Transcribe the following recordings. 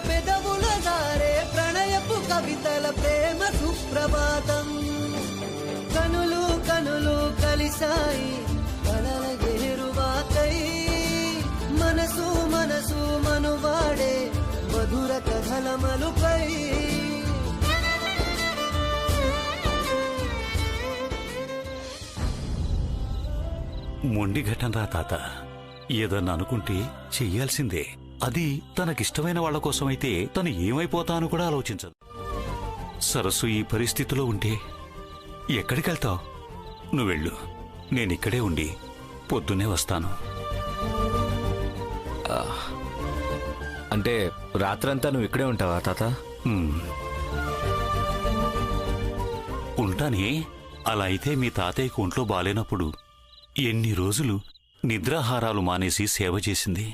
పెదవుల దారే ప్రణయపు కవితల ప్రేమ సుప్రభాతం. కనులు కనులు కలిసాయి కలల గేరువాకై, మనసు మనసు మనువాడే మధుర కథల మలుపై. మొండి ఘటనరా తాత. ఏదన్నా అనుకుంటే చెయ్యాల్సిందే. అది తనకిష్టమైన వాళ్ల కోసమైతే తను ఏమైపోతాను కూడా ఆలోచించదు. సరస్సు ఈ పరిస్థితిలో ఉంటే ఎక్కడికెళ్తావు? నువ్వెళ్ళు, నేనిక్కడే ఉండి పొద్దున్నే వస్తాను. అంటే రాత్రంతా నువ్వు ఇక్కడే ఉంటావా తాత? ఉంటానే. అలా అయితే మీ తాతయ్యకు ఒంట్లో బాలేనప్పుడు ఎన్ని రోజులు నిద్రాహారాలు మానేసి సేవ చేసింది.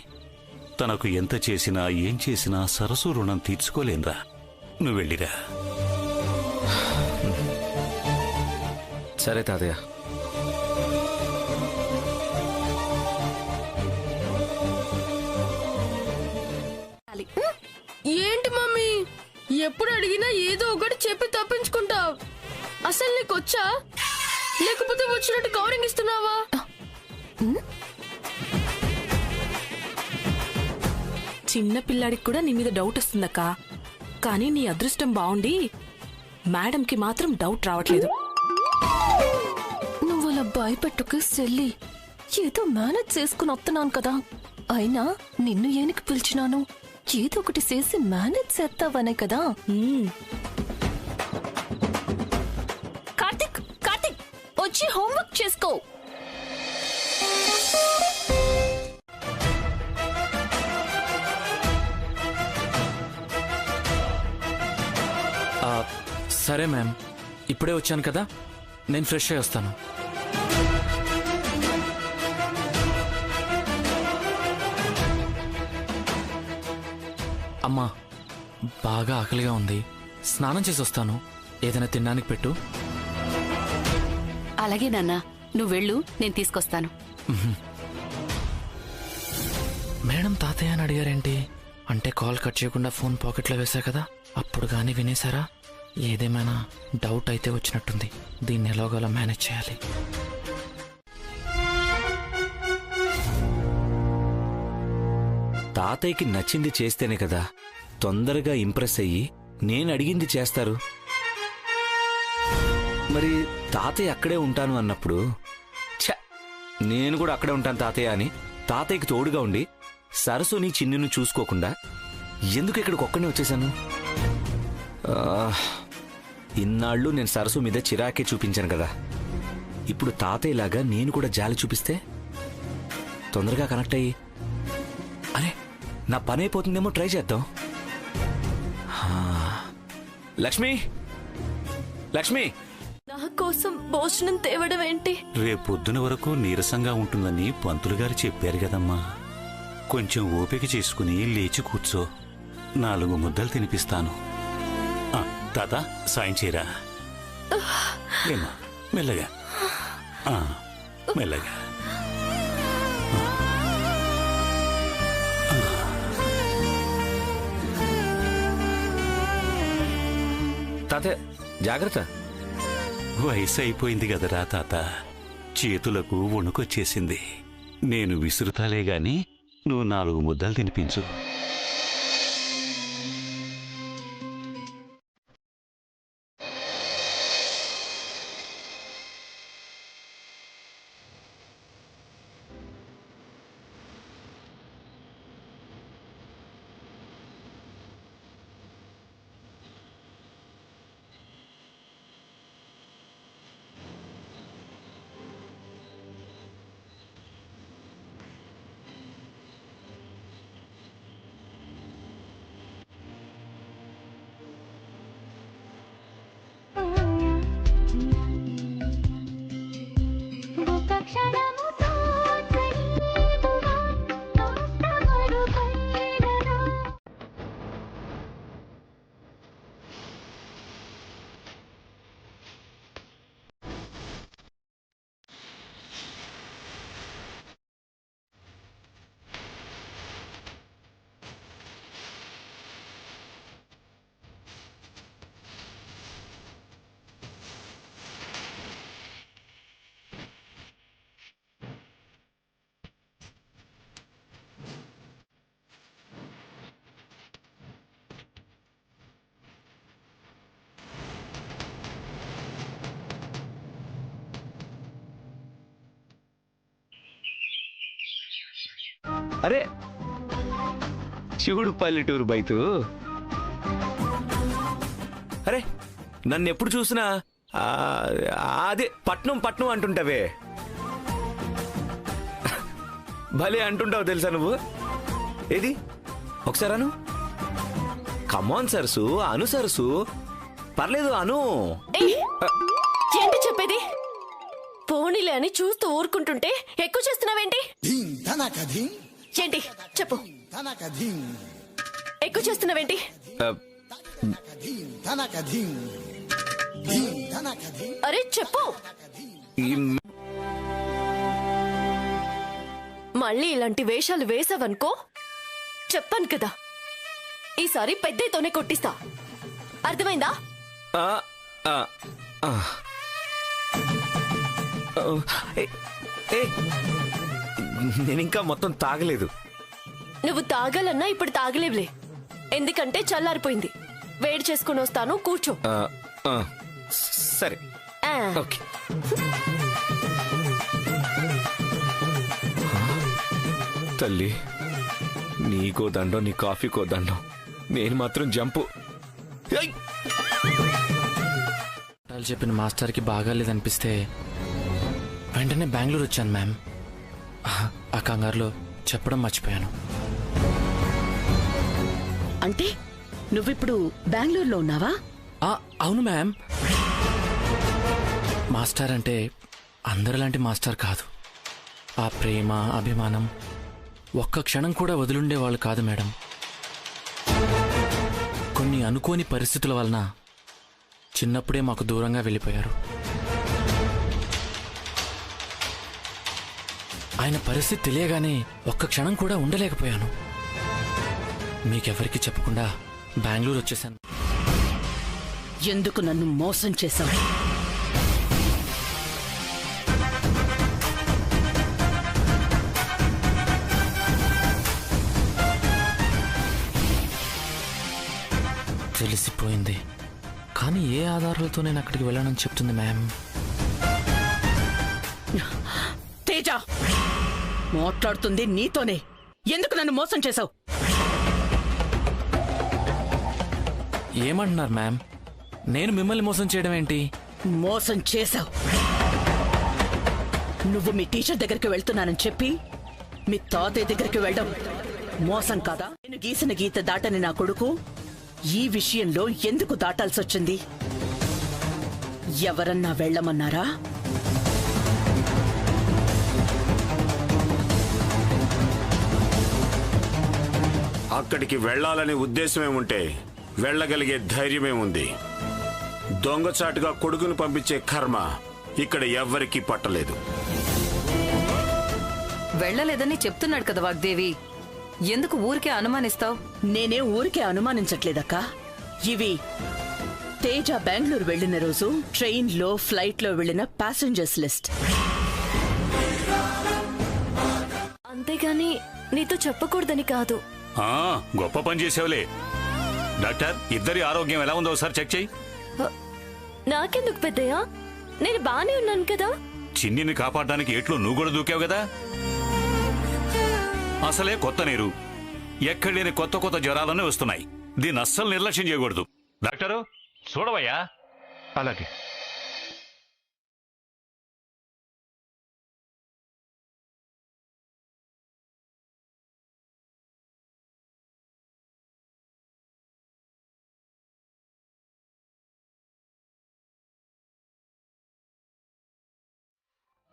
తనకు ఎంత చేసినా ఏం చేసినా సరస్సు రుణం తీర్చుకోలేన్రా. నువ్వెళ్ళిరా. సరే తాతయ్య. ఏంటి మమ్మీ, ఎప్పుడు అడిగినా ఏదో ఒకటి చెప్పి తప్పించుకుంటావు. అసలు నీకొచ్చా, లేకపోతే వచ్చినట్టు కవరింగ్ ఇస్తున్నావా? చిన్న పిల్లాడికి కూడా నీ మీద డౌట్ వస్తుందక్క. కానీ నీ అదృష్టం బాగుండి మేడంకి మాత్రం డౌట్ రావట్లేదు. నువ్వు అలా భయపెట్టుకు సెల్లి. ఏదో మేనేజ్ చేసుకుని వస్తున్నాను కదా. అయినా నిన్ను ఏనికి పిలిచినాను? ఏదో ఒకటి చేసి మేనేజ్ చేస్తావనే కదా. కార్తిక్, కార్తిక్ వచ్చి హోంవర్క్ చేసుకో. సరే మ్యామ్, ఇప్పుడే వచ్చాను కదా, నేను ఫ్రెష్ అయ్యి వస్తాను. అమ్మా, బాగా ఆకలిగా ఉంది, స్నానం చేసి వస్తాను. ఏదైనా తినడానికి పెట్టు. అలాగే నాన్న, నువ్వు వెళ్ళు, నేను తీసుకొస్తాను. మేడం తాతయ్య అని అడిగారేంటి? అంటే కాల్ కట్ చేయకుండా ఫోన్ పాకెట్లో వేశా కదా, అప్పుడు కానీ వినేశారా? ఏదేమైనా డౌట్ అయితే వచ్చినట్టుంది. దీన్ని ఎలాగోలా మేనేజ్ చేయాలి. తాతయ్యకి నచ్చింది చేస్తేనే కదా తొందరగా ఇంప్రెస్ అయ్యి నేను అడిగింది చేస్తారు. మరి తాతయ్య అక్కడే ఉంటాను అన్నప్పుడు నేను కూడా అక్కడే ఉంటాను తాతయ్య అని తాతయ్యకి తోడుగా ఉండి సరస్సుని చిన్నును చూసుకోకుండా ఎందుకు ఇక్కడికి ఒక్కనే వచ్చేసాను? ఇన్నాళ్ళు నేను సరస్సు మీద చిరాకే చూపించాను కదా. ఇప్పుడు తాతయ్యలాగా నేను కూడా జాలి చూపిస్తే తొందరగా కనెక్ట్ అయ్యి అరే నా పని అయిపోతుందేమో. ట్రై చేద్దాం. లక్ష్మి, లక్ష్మి, నా కోసం భోజనం తేవడం ఏంటి? రేపొద్దున వరకు నీరసంగా ఉంటుందని పంతులు గారు చెప్పారు కదమ్మా. కొంచెం ఓపిక చేసుకుని లేచి కూర్చో. 4 ముద్దలు తినిపిస్తాను. తాత సాయం చేయరా. మెల్లగా మెల్లగా. తాతయ్య జాగ్రత్త. వయసు అయిపోయింది కదరా తాత, చేతులకు వణుకొచ్చేసింది. నేను విసురుతాలే గాని నువ్వు 4 ముద్దలు తినిపించు. అరే శివుడు పల్లెటూరు బైతు. అరే నన్ను ఎప్పుడు చూసినా అదే పట్నం పట్నం అంటుంటావే, భలే అంటుంటావు తెలుసా నువ్వు. ఏది ఒకసారి అను. కమాన్ సరసు, అను సరసు, పర్లేదు అను. ఏంటి చెప్పేది? పోనీలే అని చూస్తూ ఊరుకుంటుంటే ఎక్కువ చేస్తున్నావేంటి? ఏంటి చెప్పు, ఎక్కువ చేస్తున్నావేంటి? అరే చెప్పు. మళ్ళీ ఇలాంటి వేషాలు వేసావనుకో, చెప్పాను కదా ఈసారి పెద్దతోనే కొట్టిస్తా, అర్థమైందా? నేను ఇంకా మొత్తం తాగలేదు. నువ్వు తాగాలన్నా ఇప్పుడు తాగలేవులే, ఎందుకంటే చల్లారిపోయింది. వేడి చేసుకుని వస్తాను, కూర్చో. సరే ఆ. ఓకే. తల్లి నీకో దండం, నీ కాఫీకో దండం, నేను మాత్రం జంపు. ఏయ్! చెప్పిన మాస్టర్కి బాగాలేదనిపిస్తే వెంటనే బెంగళూరు వచ్చాను మ్యామ్. ఆ కంగారులో చెప్పడం మర్చిపోయాను. అంటే నువ్విప్పుడు బెంగళూరులో ఉన్నావా? అవును మ్యామ్. మాస్టర్ అంటే అందరిలాంటి మాస్టర్ కాదు. ఆ ప్రేమ, అభిమానం ఒక్క క్షణం కూడా వదిలుండేవాళ్ళు కాదు మేడం. కొన్ని అనుకోని పరిస్థితుల వలన చిన్నప్పుడే మాకు దూరంగా వెళ్ళిపోయారు. ఆయన పరిస్థితి తెలియగానే ఒక్క క్షణం కూడా ఉండలేకపోయాను. మీకెవరికి చెప్పకుండా బెంగళూరు వచ్చేసాను. ఎందుకు నన్ను మోసం చేశావు? తెలిసిపోయింది, కానీ ఏ ఆధారాలతో నేను అక్కడికి వెళ్ళానని చెప్తుంది మ్యామ్? తేజ మాట్లాడుతుంది నీతోనే. ఎందుకు నన్ను మోసం చేశావు? ఏమంటున్నారు మ్యామ్? నేను మిమ్మల్ని మోసం చేయడం ఏంటి? మోసం చేశావు. నువ్వు మీ టీచర్ దగ్గరికి వెళ్తున్నానని చెప్పి మీ తాతయ్య దగ్గరికి వెళ్ళడం మోసం కాదా? నేను గీసిన గీత దాటని నా కొడుకు ఈ విషయంలో ఎందుకు దాటాల్సి వచ్చింది? ఎవరన్నా వెళ్ళమన్నారా? అక్కడికి వెళ్లాలనే ఉద్దేశమేముంటే వెళ్లగలిగే ధైర్యమే ఉంది. దొంగచాటుగా కొడుకును పంపించే కర్మ ఇక్కడ ఎవ్వరికీ పట్టలేదు. వెళ్ళలేదని చెప్తున్నాడు కదా వాగ్దేవి, ఎందుకు ఊరికే అనుమానిస్తావు? నేనే ఊరికే అనుమానించట్లేదక్కా. ఇవి తేజ బెంగళూరు వెళ్లిన రోజు ట్రైన్లో, ఫ్లైట్లో వెళ్లిన ప్యాసింజర్స్ లిస్ట్. అంతేగాని నీతో చెప్పకూడదని కాదు. గొప్ప పని చేసావులే. డాక్టర్, ఇద్దరి ఆరోగ్యం ఎలా ఉందో ఒకసారి చెక్ చేయి. నాకెందుకు పెద్దయ్యా, నేను బానే ఉన్నాను కదా. చిన్నిని కాపాడడానికి ఎట్లు నువ్వు కూడా దూకావు కదా. అసలే కొత్త నీరు, ఎక్కడ లేని కొత్త కొత్త జ్వరాలనే వస్తున్నాయి. దీన్ని అస్సలు నిర్లక్ష్యం చేయకూడదు. డాక్టరు చూడవయ్యా. అలాగే.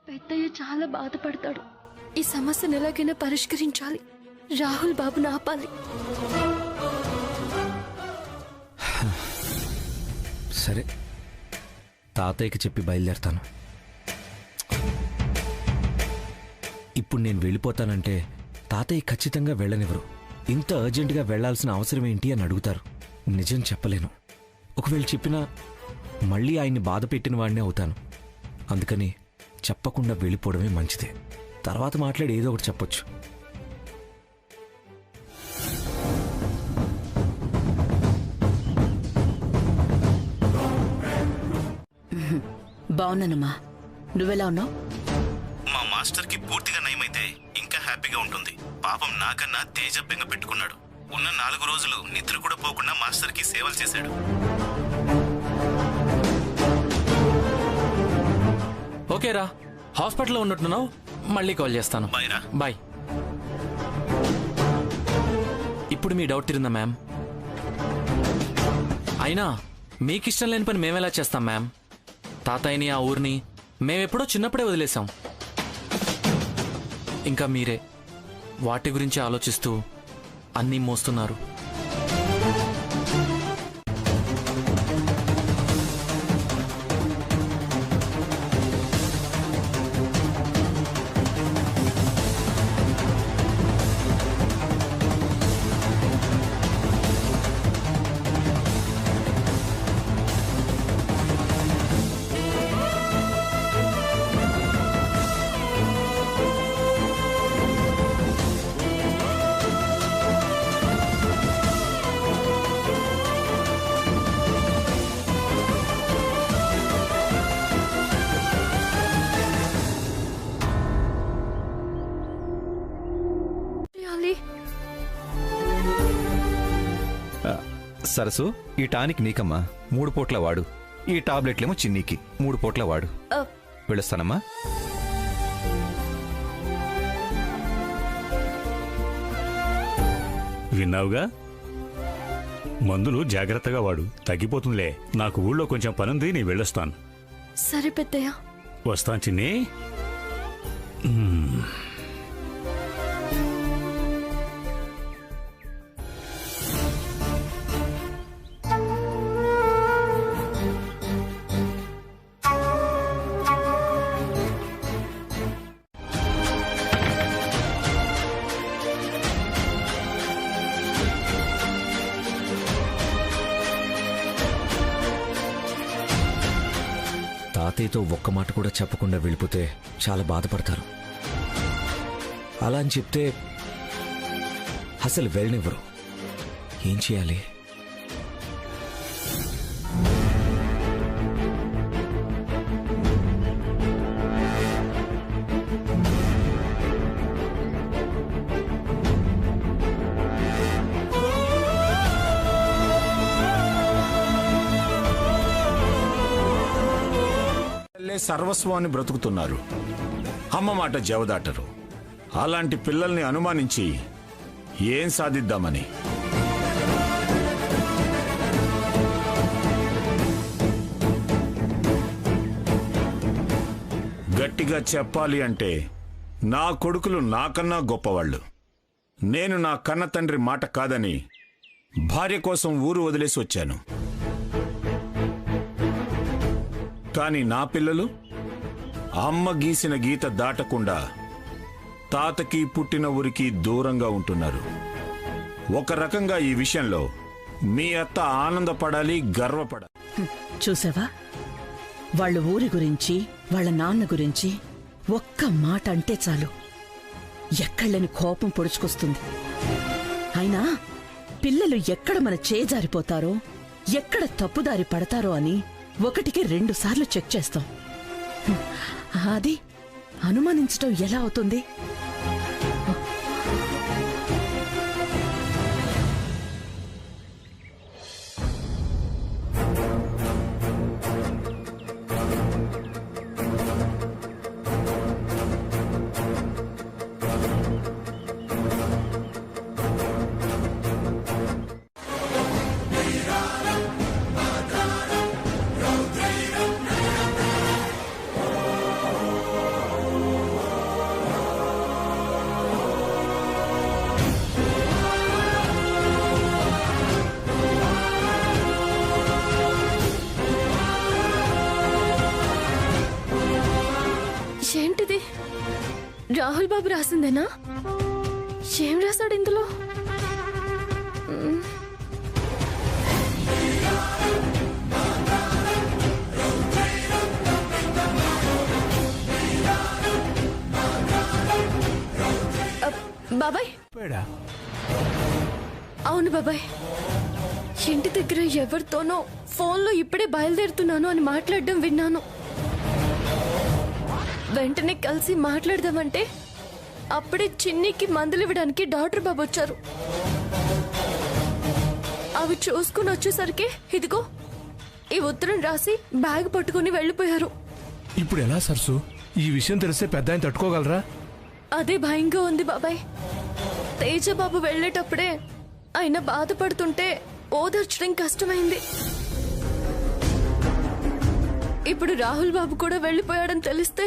పెద్దయ్య చాలా బాధపడతాడు. ఈ సమస్యను ఎలాగైనా పరిష్కరించాలి. రాహుల్ బాబును ఆపాలి. సరే, తాతయ్యకి చెప్పి బయలుదేరతాను. ఇప్పుడు నేను వెళ్ళిపోతానంటే తాతయ్య ఖచ్చితంగా వెళ్ళనివ్వరు. ఇంత అర్జెంటుగా వెళ్లాల్సిన అవసరం ఏంటి అని అడుగుతారు. నిజం చెప్పలేను. ఒకవేళ చెప్పినా మళ్ళీ ఆయన్ని బాధ పెట్టిన వాడినే అవుతాను. అందుకని చెప్పకుండా వెళ్ళిపోవడమే మంచిదే. తర్వాత మాట్లాడి ఏదో ఒకటి చెప్పొచ్చు. బావున్నానమ్మా, నువ్వెలా ఉన్నావు? మా మాస్టర్కి పూర్తిగా నయమైతే ఇంకా హ్యాపీగా ఉంటుంది. పాపం నాకన్నా తేజ బెంగ పెట్టుకున్నాడు. ఉన్న 4 రోజులు నిద్ర కూడా పోకుండా మాస్టర్కి సేవలు చేశాడు. ఓకేరా, హాస్పిటల్లో ఉన్నట్టున్నావు, మళ్ళీ కాల్ చేస్తాను. బాయ్రా. బాయ్. ఇప్పుడు మీ డౌట్ తీరిందా మ్యామ్? అయినా మీకిష్టం లేని పని మేమెలా చేస్తాం మ్యామ్? తాతయ్యని ఆ ఊరిని మేమెప్పుడో చిన్నప్పుడే వదిలేశాం. ఇంకా మీరే వాటి గురించి ఆలోచిస్తూ అన్నీ మోస్తున్నారు. సరసు, ఈ టానిక్ నీకమ్మా, 3 పూట్ల వాడు. ఈ టాబ్లెట్లేమో చిన్నీకి 3 పూట్ల వాడు. వెళ్ళొస్తానమ్మా. విన్నావుగా? మందులు జాగ్రత్తగా వాడు, తగ్గిపోతుందిలే. నాకు ఊళ్ళో కొంచెం పనుంది, నీ వెళ్ళొస్తాను. సరే పెద్దయ్య. వస్తాను చిన్ని. తాతయ్యతో ఒక్క మాట కూడా చెప్పకుండా వెళ్ళిపోతే చాలా బాధపడతారు. అలా అని చెప్తే అసలు వెళ్ళనివ్వరు. ఏం చేయాలి? సర్వస్వాన్ని బ్రతుకుతున్నారు. అమ్మ మాట జవదాటరు. అలాంటి పిల్లల్ని అనుమానించి ఏం సాధిద్దామని. గట్టిగా చెప్పాలి అంటే నా కొడుకులు నాకన్నా గొప్పవాళ్ళు. నేను నా కన్న తండ్రి మాట కాదని భార్య కోసం ఊరు వదిలేసి వచ్చాను. కానీ నా పిల్లలు అమ్మ గీసిన గీత దాటకుండా తాతకి పుట్టిన ఊరికి దూరంగా ఉంటున్నారు. ఒక రకంగా ఈ విషయంలో మీ అత్త ఆనందపడాలి, గర్వపడాలి. చూసావా, వాళ్ళ ఊరి గురించి, వాళ్ళ నాన్న గురించి ఒక్క మాట అంటే చాలు ఎక్కళ్ళని కోపం పొడుచుకొస్తుంది. అయినా పిల్లలు ఎక్కడ మన చేజారిపోతారో, ఎక్కడ తప్పుదారి పడతారో అని 1కి 2 సార్లు చెక్ చేస్తాం. అది అనుమానించటం ఎలా అవుతుంది? ఏంటిది? రాహుల్ బాబు రాసిందేనా? ఏం రాశాడు ఇందులో? బాబాయ్. అవును బాబాయ్, ఇంటి దగ్గర ఎవరితోనో ఫోన్లో ఇప్పుడే బయలుదేరుతున్నాను అని మాట్లాడడం విన్నాను. వెంటనే కలిసి మాట్లాడదామంటే అప్పుడే చిన్నికి మందులు ఇవ్వడానికి డాక్టర్ బాబు వచ్చారు. అవి చూసుకుని వచ్చేసరికి ఇదిగో ఈ ఉత్తరం రాసి బ్యాగ్ పట్టుకుని వెళ్ళిపోయారు. ఇప్పుడు ఎలా సరసు? ఈ విషయం తెలిస్తే పెద్ద ఆయన తట్టుకోగలరా? అదే భయంగా ఉంది బాబాయ్. తేజబాబు వెళ్ళేటప్పుడే ఆయన బాధపడుతుంటే ఓదార్చడం కష్టమైంది. ఇప్పుడు రాహుల్ బాబు కూడా వెళ్ళిపోయాడని తెలిస్తే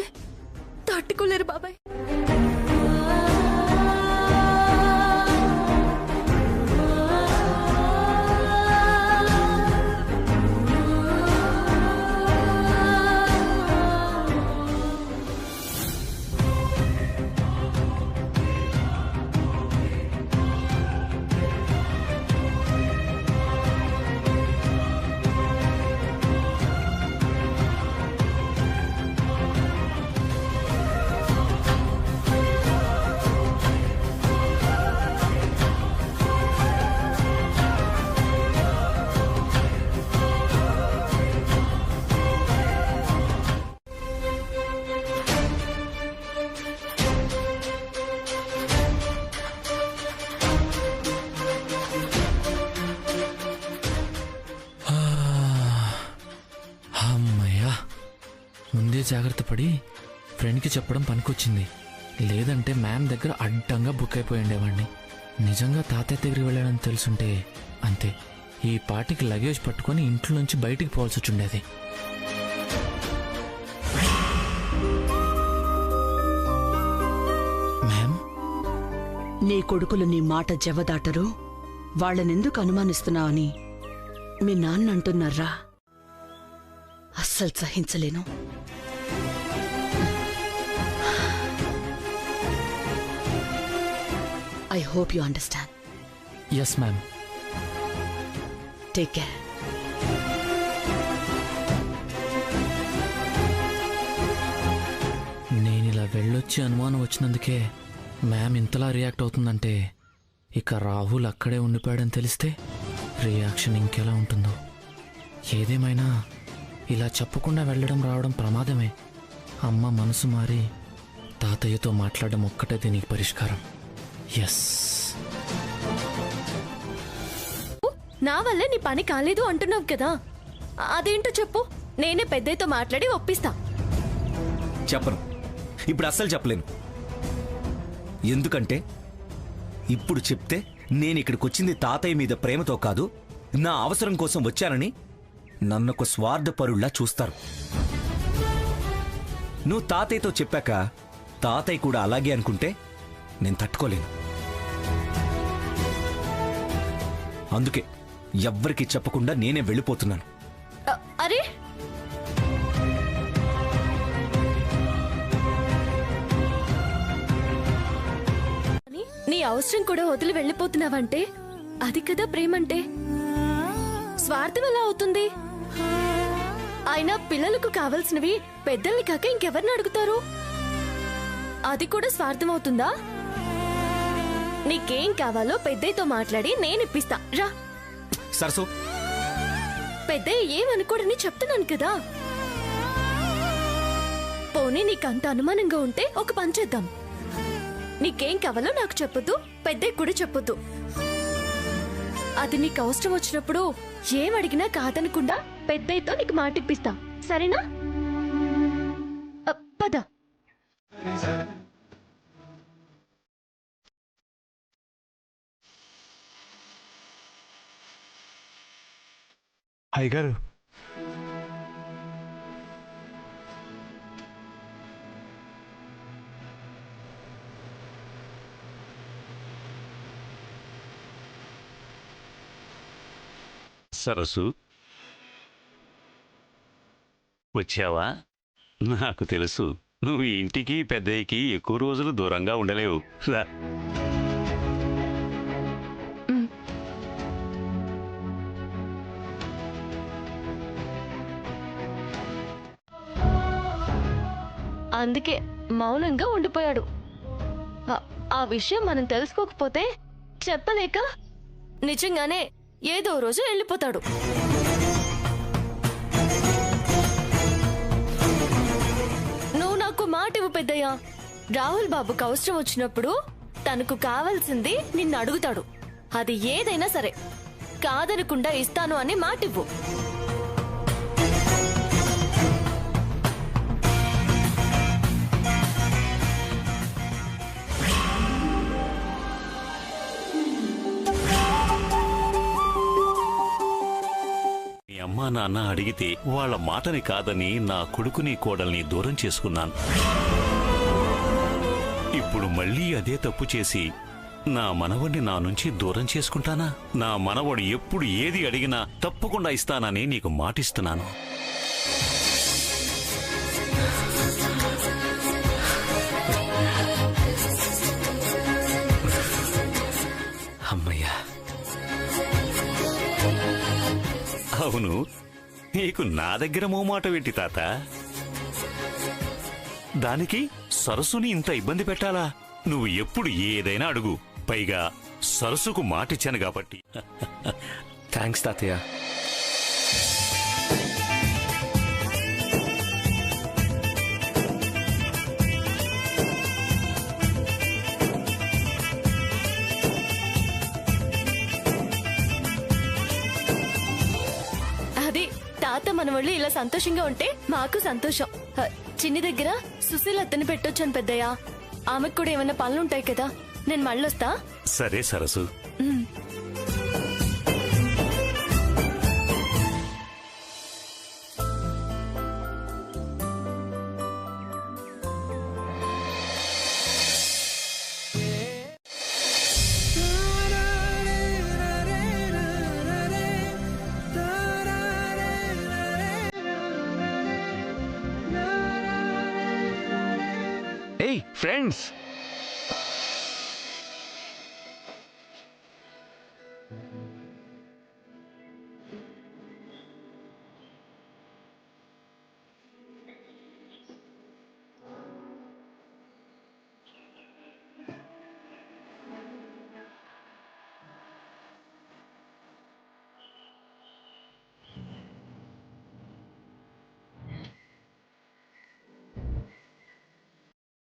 తట్టుకోలేరు బాబాయ్. ముందే జాగ్రత్త పడి ఫ్రెండ్కి చెప్పడం పనికొచ్చింది. లేదంటే మ్యామ్ దగ్గర అడ్డంగా బుక్ అయిపోయి ఉండేవాడిని. నిజంగా తాతయ్య దగ్గరికి వెళ్ళాడని తెలుసుంటే అంతే, ఈ పార్టీకి లగేజ్ పట్టుకొని ఇంట్లో నుంచి బయటికి పోవాల్సి వచ్చిండేది. మ్యామ్, నీ కొడుకులు నీ మాట జవదాటరు, వాళ్ళనెందుకు అనుమానిస్తున్నావని మీ నాన్న అంటున్నారా? అస్సలు సహించలేను. I hope you understand. Yes ma'am. Take care. నేను ఇలా వెళ్ళొచ్చి అనుమానం వచ్చినందుకే మ్యామ్ ఇంతలా రియాక్ట్ అవుతుందంటే ఇక రాహుల్ అక్కడే ఉండిపోయాడని తెలిస్తే రియాక్షన్ ఇంకెలా ఉంటుందో. ఏదేమైనా ఇలా చెప్పకుండా వెళ్ళడం రావడం ప్రమాదమే. అమ్మ మనసు మారి తాతయ్యతో మాట్లాడడం ఒక్కటే దీనికి పరిష్కారం. ఎస్. నా వల్ల నీ పని కాలేదు అంటున్నావు కదా, అదేంటో చెప్పు. నేనే పెద్దయ్యతో మాట్లాడి ఒప్పిస్తా. చెప్పను, ఇప్పుడు అస్సలు చెప్పలేను. ఎందుకంటే ఇప్పుడు చెప్తే నేను ఇక్కడికి వచ్చింది తాతయ్య మీద ప్రేమతో కాదు, నా అవసరం కోసం వచ్చానని నన్నొక స్వార్థపరుల్లా చూస్తారు. నువ్వు తాతయ్యతో చెప్పాక తాతయ్య కూడా అలాగే అనుకుంటే నేను తట్టుకోలేను. అందుకే ఎవ్వరికి చెప్పకుండా నేనే వెళ్ళిపోతున్నాను. అరే, నీ అవసరం కూడా వదిలి వెళ్ళిపోతున్నావంటే అది కదా ప్రేమంటే. స్వార్థం ఎలా అవుతుంది? అయినా పిల్లలకు కావలసినవి పెద్దల్ని కాక ఇంకెవరిని అడుగుతారు? అది కూడా స్వార్థం అవుతుందా? నీకేం కావాలో పెద్దయ్యతో మాట్లాడి నేను ఇప్పిస్తా, రా. సరసు, పెద్దయ్య ఏమనుకోడని చెప్తున్నాను కదా. పోనీ నీకంత అనుమానంగా ఉంటే ఒక పని చేద్దాం. నీకేం కావాలో నాకు చెప్పొద్దు, పెద్దయ్య కూడా చెప్పొద్దు. అది నీకు అవసరం వచ్చినప్పుడు ఏమడిగినా కాదనకుండా పెద్దయ్యతో నీకు మాట ఇప్పిస్తా, సరేనా? పద. అయ్యగారు, సరసు, వచ్చావా? నాకు తెలుసు నువ్వు ఈ ఇంటికి పెద్దయ్యకి ఎక్కువ రోజులు దూరంగా ఉండలేవు. రా. అందుకే మౌనంగా ఉండిపోయాడు. ఆ విషయం మనం తెలుసుకోకపోతే చెప్పలేక నిజంగానే ఏదో రోజు వెళ్ళిపోతాడు. నువ్వు నాకు మాట ఇవ్వు పెద్దయ్యా, రాహుల్ బాబుకి అవసరం వచ్చినప్పుడు తనకు కావాల్సింది నిన్ను అడుగుతాడు. అది ఏదైనా సరే కాదనకుండా ఇస్తాను అని మాటివ్వు. మీ అమ్మా నాన్న అడిగితే వాళ్ళ మాటని కాదని నా కొడుకుని కోడల్ని దూరం చేసుకున్నాను. ఇప్పుడు మళ్ళీ అదే తప్పు చేసి నా మనవడిని నా నుంచి దూరం చేసుకుంటానా? నా మనవడు ఎప్పుడు ఏది అడిగినా తప్పకుండా ఇస్తానని నీకు మాటిస్తున్నాను. అమ్మయ్యా. అవును, నీకు నా దగ్గర మోమాట ఏంటి తాత? దానికి సరస్సుని ఇంత ఇబ్బంది పెట్టాలా? నువ్వు ఎప్పుడు ఏదైనా అడుగు. పైగా సరస్సుకు మాటిచ్చాను కాబట్టి. థ్యాంక్స్ తాతయ్య. అది తాత మనవాళ్ళు ఇలా సంతోషంగా ఉంటే మాకు సంతోషం. చిన్ని దగ్గర సుశీల్ అత్తని పెట్టొచ్చాను పెద్దయ్య. ఆమెకు కూడా ఏమైనా పనులుంటాయి కదా, నేను మళ్ళొస్తా. సరే సరస్సు. ఏయ్ ఫ్రెండ్స్,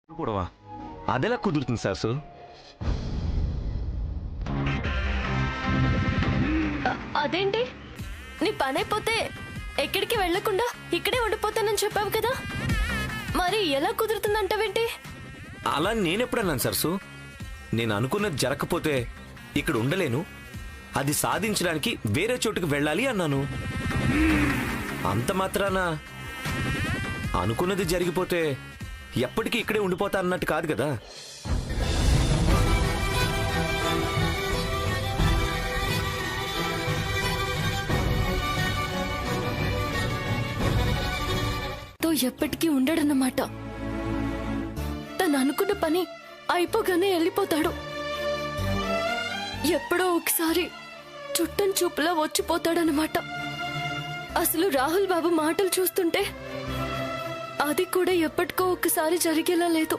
గొడవ అదెలా కుదురుతుంది సరస్సు? అదేంటి, నీ పని అయిపోతే ఎక్కడికి వెళ్లకుండా ఇక్కడే ఉండిపోతానని చెప్పావు కదా, మరి ఎలా కుదురుతుందంటావేంటి? అలా నేనెప్పుడన్నాను సరస్సు? నేను అనుకున్నది జరగకపోతే ఇక్కడ ఉండలేను, అది సాధించడానికి వేరే చోటుకు వెళ్ళాలి అన్నాను. అంత మాత్రాన అనుకున్నది జరిగిపోతే ఎప్పటికీ ఇక్కడే ఉండిపోతా అన్నట్టు కాదు కదా. తో ఎప్పటికీ ఉండడన్నమాట. తను అనుకున్న పని అయిపోగానే వెళ్ళిపోతాడు. ఎప్పుడో ఒకసారి చుట్టం చూపులా వచ్చిపోతాడనమాట. అసలు రాహుల్ బాబు మాటలు చూస్తుంటే అది కూడా ఎప్పటికో ఒకసారి జరిగేలా లేదు.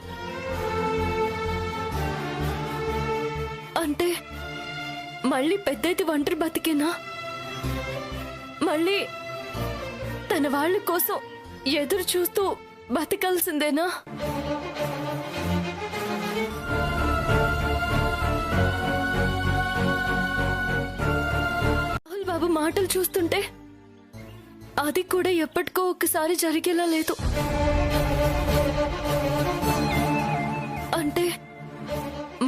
అంటే మళ్ళీ పెద్దది ఒంటరి బతికేనా? మళ్ళీ తన వాళ్ళ కోసం ఎదురు చూస్తూ బతకాల్సిందేనా? రాహుల్ బాబు మాటలు చూస్తుంటే అది కూడా ఎప్పటికో ఒకసారి జరిగేలా లేదు. అంటే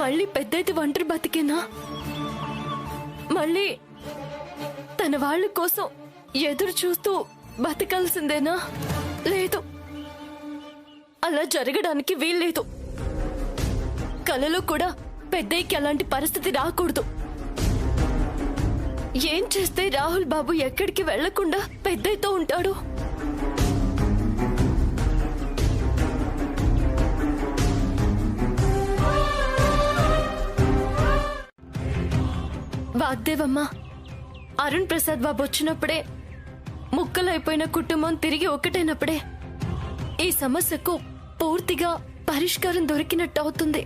మళ్ళీ పెద్దది ఒంటరి బతికేనా? మళ్ళీ తన వాళ్ళ కోసం ఎదురు చూస్తూ బతకాల్సిందేనా? లేదు, అలా జరగడానికి వీల్లేదు. కలలో కూడా పెద్దయ్యకి అలాంటి పరిస్థితి రాకూడదు. ఏం చేస్తే రాహుల్ బాబు ఎక్కడికి వెళ్లకుండా పెద్దయ్యతో ఉంటాడు? వాగ్దేవమ్మ, అరుణ్ ప్రసాద్ బాబు వచ్చినప్పుడే, ముక్కలైపోయిన కుటుంబం తిరిగి ఒకటైనప్పుడే ఈ సమస్యకు పూర్తిగా పరిష్కారం దొరికినట్టు అవుతుంది.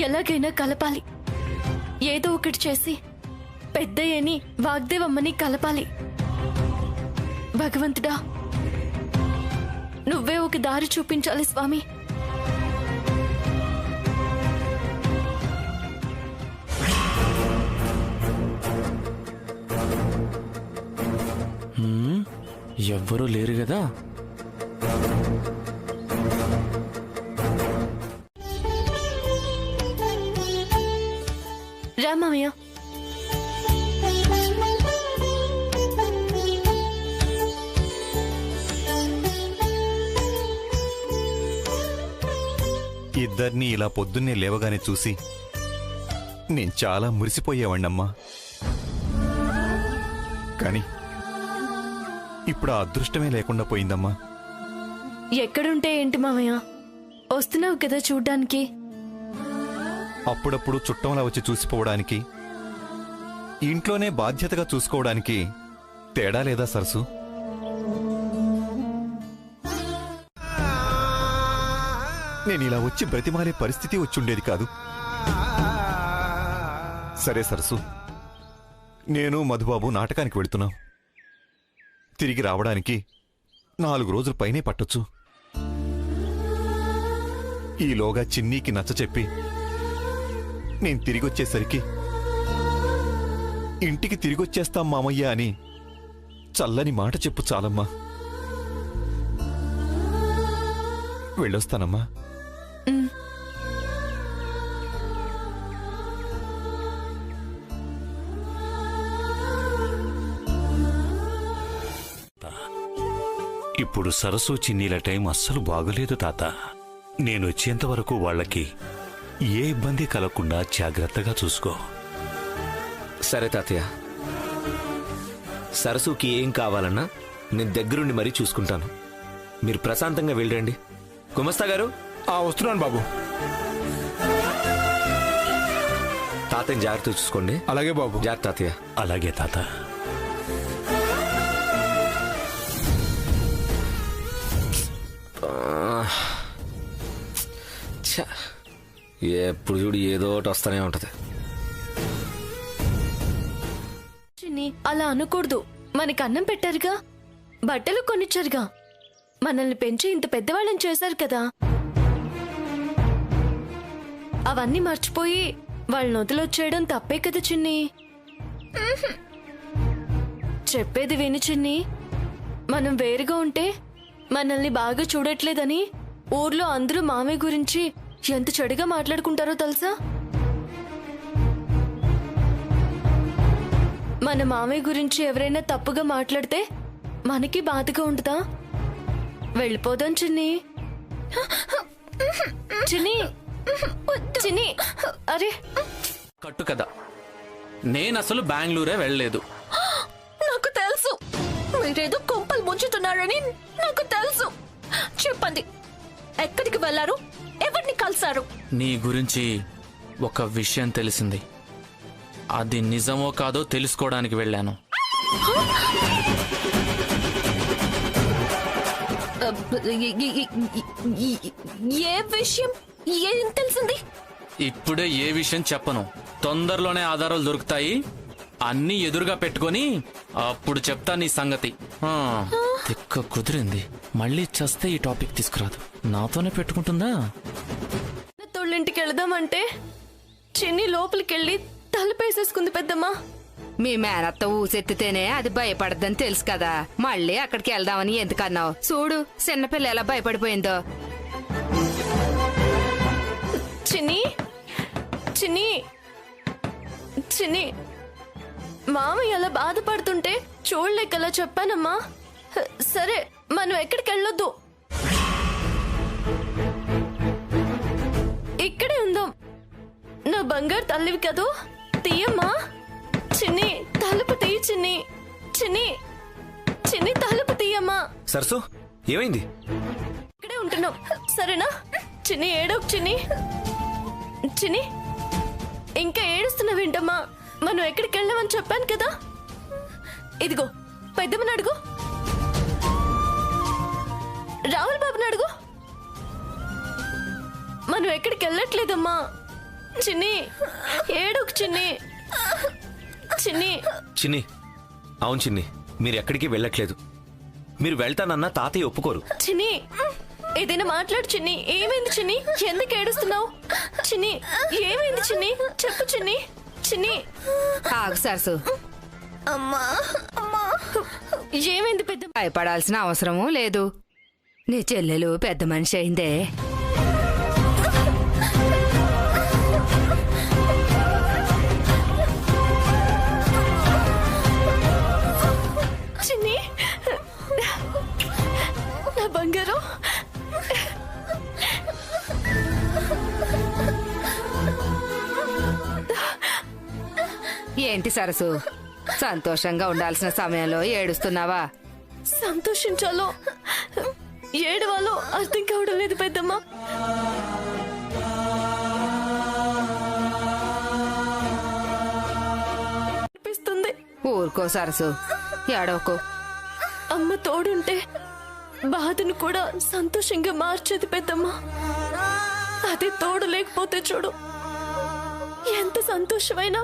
ఎలాగైనా కలపాలి. ఏదో ఒకటి చేసి పెద్దయ్యని వాగ్దేవమ్మని కలపాలి. భగవంతుడా, నువ్వే ఒక దారి చూపించాలి స్వామి. ఎవ్వరూ లేరు కదా? రా మామయ్య. ఇద్దరినీ ఇలా పొద్దున్నే లేవగానే చూసి నేను చాలా మురిసిపోయేవాణ్ణమ్మా. కానీ ఇప్పుడు ఆ అదృష్టమే లేకుండా పోయిందమ్మా. ఎక్కడుంటే ఏంటి మామయ్య, వస్తున్నావు కదా చూడ్డానికి. అప్పుడప్పుడు చుట్టంలా వచ్చి చూసిపోవడానికి, ఇంట్లోనే బాధ్యతగా చూసుకోవడానికి తేడా లేదా సరసు? నేను ఇలా వచ్చి బ్రతిమాలే పరిస్థితి వచ్చుండేది కాదు. సరే సరసు, నేను మధుబాబు నాటకానికి వెళుతున్నాం. తిరిగి రావడానికి 4 రోజుల పైనే పట్టొచ్చు. ఈలోగా చిన్నీకి నచ్చచెప్పి నేను తిరిగొచ్చేసరికి ఇంటికి తిరిగొచ్చేస్తాం మామయ్య అని చల్లని మాట చెప్పు చాలమ్మా. వెళ్ళొస్తానమ్మా. ఇప్పుడు సరస్సు చిన్నీల టైం అస్సలు బాగలేదు తాత. నేనొచ్చేంత వరకు వాళ్ళకి ఏ ఇబ్బంది కలగకుండా జాగ్రత్తగా చూసుకో. సరే తాతయ్య, సరస్సుకి ఏం కావాలన్నా నేను దగ్గరుండి మరీ చూసుకుంటాను. మీరు ప్రశాంతంగా వెళ్ళండి. గుమస్తా గారు, వస్తున్నాను బాబు. తాతయ్య జాగ్రత్త చూసుకోండి. అలాగే బాబు. జాగ్రత్త తాతయ్య. అలాగే తాత. ఎప్పుడు చూడు ఏదో ఒకటి వస్తానే ఉంటది. అలా అనకూడదు. మనకి అన్నం పెట్టారుగా, బట్టలు కొనిచ్చారుగా, మనల్ని పెంచి ఇంత పెద్దవాళ్ళని చేశారు కదా. అవన్నీ మర్చిపోయి వాళ్ళని వదిలొచ్చేయడం తప్పే కదా చిన్ని. చెప్పేది విని చిన్ని. మనం వేరుగా ఉంటే మనల్ని బాగా చూడట్లేదని ఊర్లో అందరూ మామయ్య గురించి ఎంత చెడుగా మాట్లాడుకుంటారో తెలుసా? మన మామయ్య గురించి ఎవరైనా తప్పుగా మాట్లాడితే మనకి బాధగా ఉంటుందా? వెళ్ళిపోదాం చిన్ని. చిన్ని, చిన్ని, అరే కట్టు కదా. నేనసలు బెంగళూరే వెళ్ళలేదు. నాకు తెలుసు మీరేదో కొంపలు ముంచుతున్నారని నాకు తెలుసు. చెప్పండి, ఎక్కడికి వెళ్లారు? ఎవరిని కలిసారు? నీ గురించి ఒక విషయం తెలిసింది. అది నిజమో కాదో తెలుసుకోవడానికి వెళ్ళాను. ఏ విషయం? ఏం తెలిసింది? ఇప్పుడే ఏ విషయం చెప్పను. తొందరలోనే ఆధారాలు దొరుకుతాయి. అన్నీ ఎదురుగా పెట్టుకొని అప్పుడు చెప్తా నీ సంగతి. తిక్క కుదిరింది. మళ్ళీ చస్తే ఈ టాపిక్ తీసుకురాదు. నాతోనే పెట్టుకుంటుందా? తోళ్ళింటికి వెళదామంటే చిన్ని లోపలికెళ్ళి తలుపేసేసుకుంది పెద్దమ్మా. మీ మేనత్త ఊసెత్తితేనే అది భయపడద్దని తెలుసు కదా. మళ్ళీ అక్కడికి వెళ్దామని ఎందుకన్నావు? చూడు చిన్నపిల్ల ఎలా భయపడిపోయిందో. చిన్ని, చిన్ని, చిన్ని, మామయ్య అలా బాధపడుతుంటే చూడలేకలా చెప్పానమ్మా. సరే, మనం ఎక్కడికి వెళ్ళొద్దు, ఇక్కడే ఉందాం. నా బంగారు తల్లివి కదూ, తీయమ్మా. చిన్ని, తలుపు తీయి చిన్ని. చిన్ని, చిన్ని, తలుపు తీయమ్మా. సరసు, ఏమైంది? ఇక్కడే ఉంటున్నాం సరేనా? చిన్ని, ఏడోకు చిన్ని. చిన్ని, ఇంకా ఏడుస్తున్నావేంటమ్మా? మనం ఎక్కడికి వెళ్ళామని చెప్పాను కదా. ఇదిగో పెద్దమ్మని అడుగు, రాహుల్ బాబుని అడుగు. మనం ఎక్కడికి వెళ్ళట్లేదమ్మా. చిన్ని, ఏడోకు చిన్ని. చిన్ని, చిన్ని, అవును చిన్ని, మీరు ఎక్కడికి వెళ్ళట్లేదు. మీరు వెళ్తానన్నా తాతయ్య ఒప్పుకోరు. చిన్ని, ఏదైనా మాట్లాడు చిన్ని. ఏమైంది చిన్ని? ఎందుకు ఏడుస్తున్నావు? చిన్ని, ఏమైంది చిన్ని? చెప్పు చిన్ని. చిన్ని, ఆగు సరసు. అమ్మా, అమ్మా, ఏమైంది పెద్ద? భయపడాల్సిన అవసరమూ లేదు. నీ చెల్లెలు పెద్ద మనిషి అయిందే. చిన్ని, నా బంగారం. ఏంటి సరసు, సంతోషంగా ఉండాల్సిన సమయంలో ఏడుస్తున్నావా? సంతోషించాలో ఏడవాలో అర్థం కావడం లేదు పెద్దమ్మ. అనిపిస్తుంది. ఊరుకో సరసు, ఏడవకు. అమ్మ తోడుంటే బాధను కూడా సంతోషంగా మార్చేది పెద్దమ్మ. అదే తోడు లేకపోతే చూడు, ఎంత సంతోషమైనా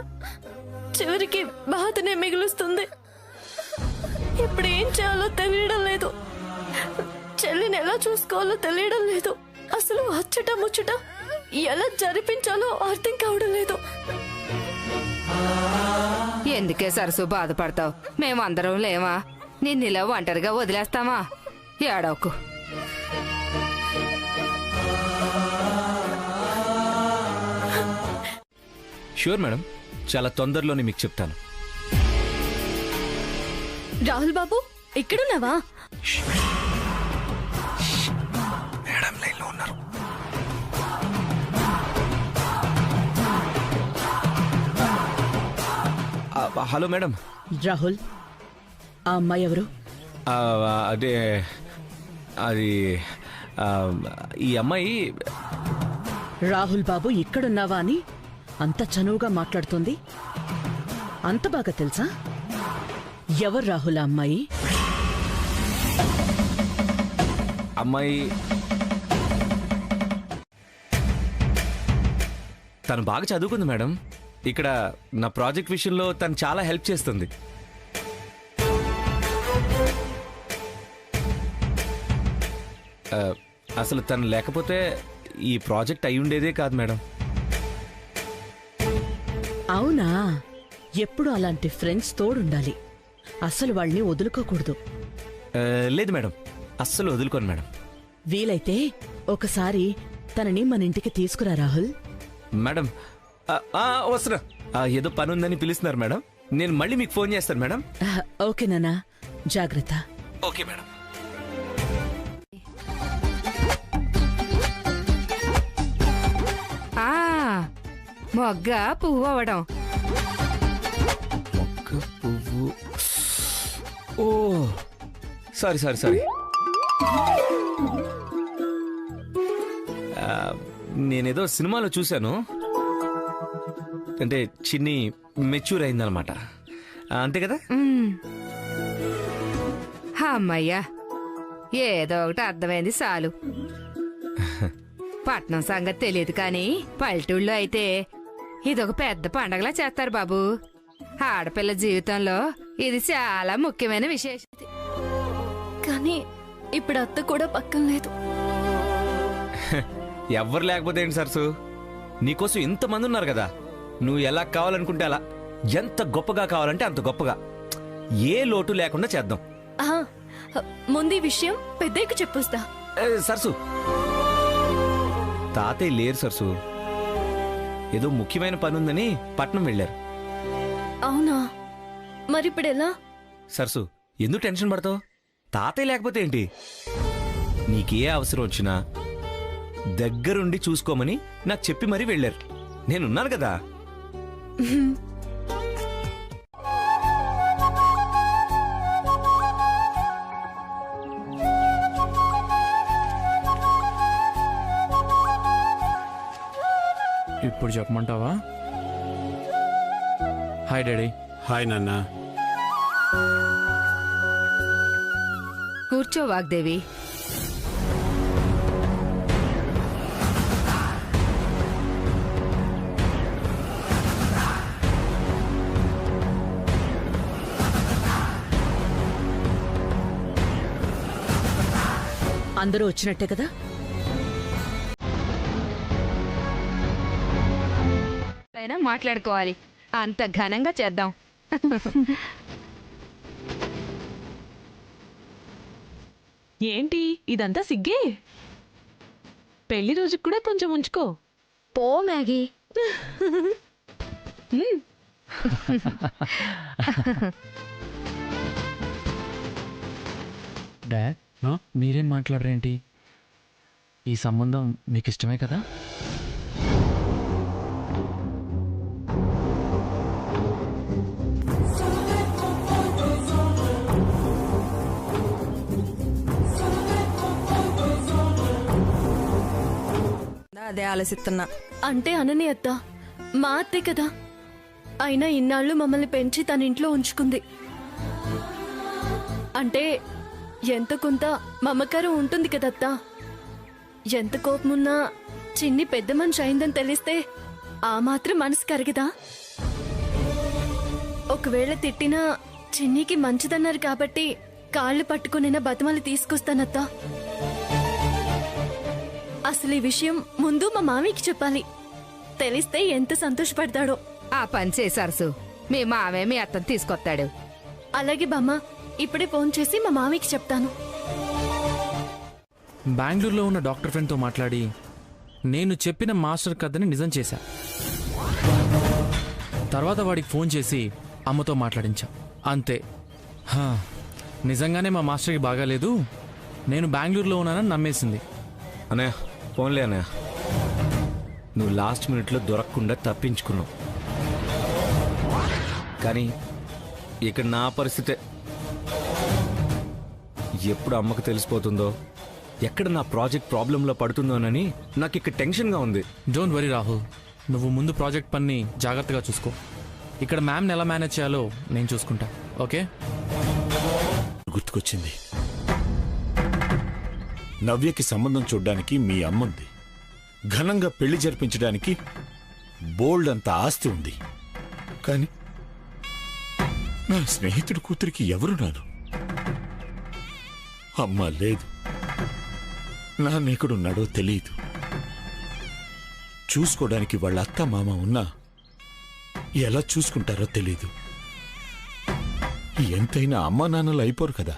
చివరికి బాధనే మిగులుస్తుంది. ఇప్పుడు ఏం చేయాలో తెలియడం లేదు. చెల్లిని ఎలా చూసుకోవాలో తెలియడం లేదు. అసలు అచ్చట ముచ్చట ఎలా జరిపించాలో అర్థం కావడం లేదు. ఎందుకే సరసు బాధపడతావు? మేమందరం లేమా? నిన్నిలా ఒంటరిగా వదిలేస్తామా? ఏడవకు. షూర్ మేడం, చాలా తొందరలోనే మీకు చెప్తాను. రాహుల్ బాబు, ఇక్కడున్నావా? మేడం లైన్లో ఉన్నారు. Hello madam. రాహుల్, ఆ అమ్మాయి ఎవరు? అదే అది ఈ అమ్మాయి. రాహుల్ బాబు ఇక్కడున్నావా అని అంత చనువుగా మాట్లాడుతుంది. అంత బాగా తెలుసా? ఎవరు రాహుల్ ఆ అమ్మాయి? అమ్మాయి తను బాగా చదువుకుంది మేడం. ఇక్కడ నా ప్రాజెక్ట్ విషయంలో తను చాలా హెల్ప్ చేస్తుంది. అసలు తను లేకపోతే ఈ ప్రాజెక్ట్ అయి ఉండేదే కాదు మేడం. అవునా? ఎప్పుడు అలాంటి ఫ్రెండ్స్ తోడుండాలి. అసలు వాళ్ళని వదులుకోకూడదు. లేదు మేడం, అస్సలు వదులుకోను మేడం. వీలైతే ఒకసారి తనని మన ఇంటికి తీసుకురా రాహుల్. మేడం వస్తున్నా. ఏదో పని ఉందని పిలుస్తున్నారు మేడం. నేను మళ్ళీ మీకు ఫోన్ చేస్తాను మేడం. ఓకే నాన్నా, జాగ్రత్త. Okay madam. మొగ్గ పువ్వు అవడం. మొగ్గ పువ్వు. ఓ సారీ సారీ సారీ. నేనేదో సినిమాలో చూశాను. అంటే చిన్ని మెచ్యూర్ అయిందనమాట, అంతే కదా? అమ్మయ్యా, ఏదో ఒకటి అర్థమైంది చాలు. పట్నం సంగతి తెలియదు కానీ పల్లెటూళ్ళలో అయితే ఇదొక పెద్ద పండగలా చేస్తారు బాబు. ఆడపిల్ల జీవితంలో ఇది చాలా ముఖ్యమైన విశేషం. కానీ ఇప్పుడు అత్త కూడా పక్కన లేదు. ఎవ్వరు లేకపోతే ఏంటి సరసు? నీకోసం ఇంతమంది ఉన్నారు కదా. నువ్వు ఎలా కావాలనుకుంటే అలా, ఎంత గొప్పగా కావాలంటే అంత గొప్పగా, ఏ లోటు లేకుండా చేద్దాం. ముందు ఈ విషయం పెద్దయ్యకు చెప్పొస్తా. సరసు, తాతయ్య లేరు సరసు. ఏదో ముఖ్యమైన పని ఉందని పట్నం వెళ్ళారు. అవునా? మరిప్పుడు ఎలా? సరసు, ఎందుకు టెన్షన్ పడతావు? తాతయ్య లేకపోతే ఏంటి? నీకే అవసరం వచ్చినా దగ్గరుండి చూసుకోమని నాకు చెప్పి మరీ వెళ్ళారు. నేనున్నాను కదా. ఇప్పుడు చెప్పమంటావా? Hi daddy. హాయ్ నాన్న. కూర్చో వాగ్దేవి. అందరూ వచ్చినట్టే కదా? అయినా మాట్లాడుకోవాలి, అంత ఘనంగా చేద్దాం. ఏంటి ఇదంతా సిగ్గే? పెళ్లి రోజుకి కూడా కొంచెం ఉంచుకో. పో మ్యాగీ. డాడ్ మీరేం మాట్లాడరేంటి? ఈ సంబంధం మీకు ఇష్టమే కదా? అదే ఆలోచిస్తున్నా. అంటే అనని అత్త, మా అత్తే కదా. అయినా ఇన్నాళ్ళు మమ్మల్ని పెంచి తన ఇంట్లో ఉంచుకుంది. అంటే ఎంత కొంత మమకారం ఉంటుంది కదత్తా. ఎంత కోపమున్నా చిన్ని పెద్ద మనిషి అయిందని తెలిస్తే ఆ మాత్రం మనసు కరగదా? ఒకవేళ తిట్టినా చిన్నికి మంచిదన్నారు కాబట్టి కాళ్ళు పట్టుకునినా బతిమలు తీసుకొస్తానత్తా. అసలు ఈ విషయం ముందు మా మామయ్యకి చెప్పాలి. తెలిస్తే ఎంత సంతోషపడతాడో. ఆ పని చేశారు. మీ మామే మీ అత్తను తీసుకొస్తాడు. అలాగే బామ్మ, ఇప్పుడే ఫోన్ చేసి మా మామయ్యకి చెప్తాను. బెంగళూరులో ఉన్న డాక్టర్ ఫ్రెండ్తో మాట్లాడి నేను చెప్పిన మాస్టర్ కథని నిజం చేశా. తర్వాత వాడికి ఫోన్ చేసి అమ్మతో మాట్లాడించా. అంతే. నిజంగానే మా మాస్టర్కి బాగాలేదు, నేను బెంగళూరులో ఉన్నానని నమ్మేసింది. అన్నయ్య ఫోన్లే అన్నయ్య, నువ్వు లాస్ట్ మినిట్లో దొరకకుండా తప్పించుకున్నావు. కానీ ఇక్కడ నా పరిస్థితే. ఎప్పుడు అమ్మకు తెలిసిపోతుందో, ఎక్కడ నా ప్రాజెక్ట్ ప్రాబ్లంలో పడుతుందోనని నాకు ఇక్కడ టెన్షన్గా ఉంది. డోంట్ వరీ రాహుల్, నువ్వు ముందు ప్రాజెక్ట్ పని జాగ్రత్తగా చూసుకో. ఇక్కడ మ్యామ్ని ఎలా మేనేజ్ చేయాలో నేను చూసుకుంటా. ఓకే? గుర్తుకొచ్చింది, నవ్యకి సంబంధం చూడ్డానికి మీ అమ్ముంది. ఘనంగా పెళ్లి జరిపించడానికి బోల్డ్ అంత ఆస్తి ఉంది. కానీ నా స్నేహితుడి కూతురికి ఎవరున్నారు? అమ్మ లేదు, నాన్నెక్కడున్నాడో తెలియదు. చూసుకోవడానికి వాళ్ళ అత్త మామ ఉన్నా ఎలా చూసుకుంటారో తెలీదు. ఎంతైనా అమ్మా నాన్నలు అయిపోరు కదా.